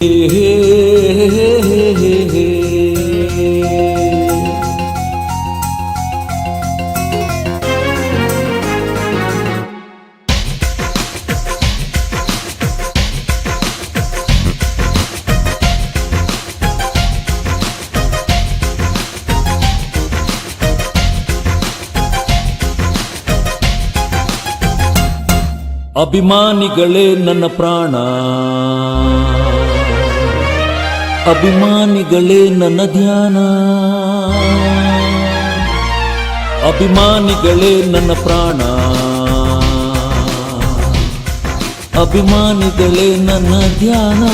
ಅಭಿಮಾನಿಗಳೇ ನನ್ನ ಪ್ರಾಣ, ಅಭಿಮಾನಿಗಳೇ ನನ್ನ ಧ್ಯಾನ, ಅಭಿಮಾನಿಗಳೇ ನನ್ನ ಪ್ರಾಣ, ಅಭಿಮಾನಿಗಳೇ ನನ್ನ ಧ್ಯಾನ,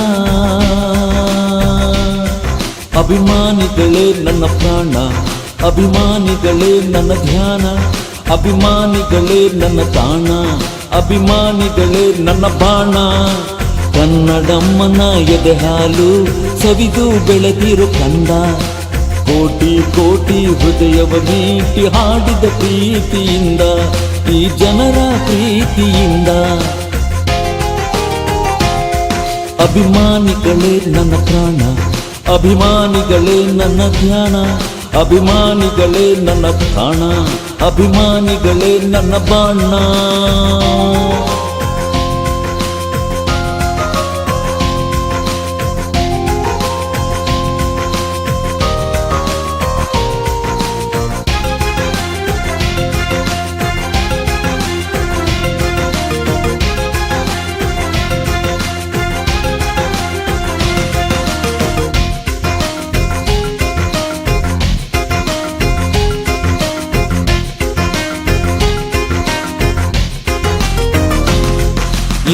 ಅಭಿಮಾನಿಗಳೇ ನನ್ನ ಪ್ರಾಣ, ಅಭಿಮಾನಿಗಳೇ ನನ್ನ ಧ್ಯಾನ, ಅಭಿಮಾನಿಗಳೇ ನನ್ನ ತಾಣ, ಅಭಿಮಾನಿಗಳೇ ನನ್ನ ಬಾಣ. ಕನ್ನಡಮ್ಮನ ಎದೆ ಹಾಲು ಸವಿದು ಬೆಳೆದಿರು ಕಂದ, ಕೋಟಿ ಕೋಟಿ ಹೃದಯವ ಮೀಟಿ ಹಾಡಿದ ಪ್ರೀತಿಯಿಂದ, ಈ ಜನರ ಪ್ರೀತಿಯಿಂದ. ಅಭಿಮಾನಿಗಳೇ ನನ್ನ ಪ್ರಾಣ, ಅಭಿಮಾನಿಗಳೇ ನನ್ನ ಧ್ಯಾನ, ಅಭಿಮಾನಿಗಳೇ ನನ್ನ ತಾಣ, ಅಭಿಮಾನಿಗಳೇ ನನ್ನ ಬಾಣ.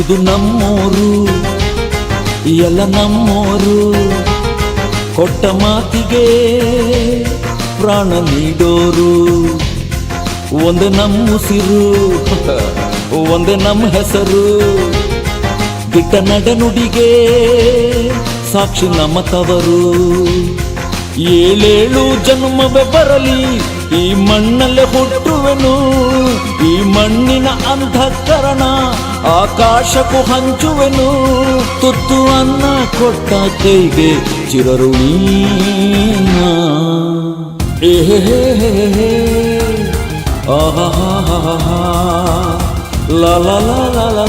ಇದು ನಮ್ಮೋರು, ಎಲ್ಲ ನಮ್ಮೋರು, ಕೊಟ್ಟ ಮಾತಿಗೆ ಪ್ರಾಣ ನೀಡೋರು. ಒಂದೇ ನಮ್ಮ ಉಸಿರು, ಒಂದೇ ನಮ್ಮ ಹೆಸರು, ದಿಟ್ಟ ನಡೆನುಡಿಗೆ ಸಾಕ್ಷಿ ನಮ್ಮ ತವರು. ಏಳೇಳು ಜನ್ಮವೇ ಬರಲಿ ಈ ಮಣ್ಣಲ್ಲೇ ಹುಟ್ಟುವೆನು, ಈ ಮಣ್ಣಿನ ಅಂಧಕರಣ ಆಕಾಶಕ್ಕೂ ಹಂಚುವೆನು. ತುತ್ತು ಅನ್ನ ಕೊಟ್ಟ ಕೈಗೆ ಚಿರಋಣೀನ. ಆಹಾ ಲಾ ಲಾ ಲಾ ಲಾ ಲಾ.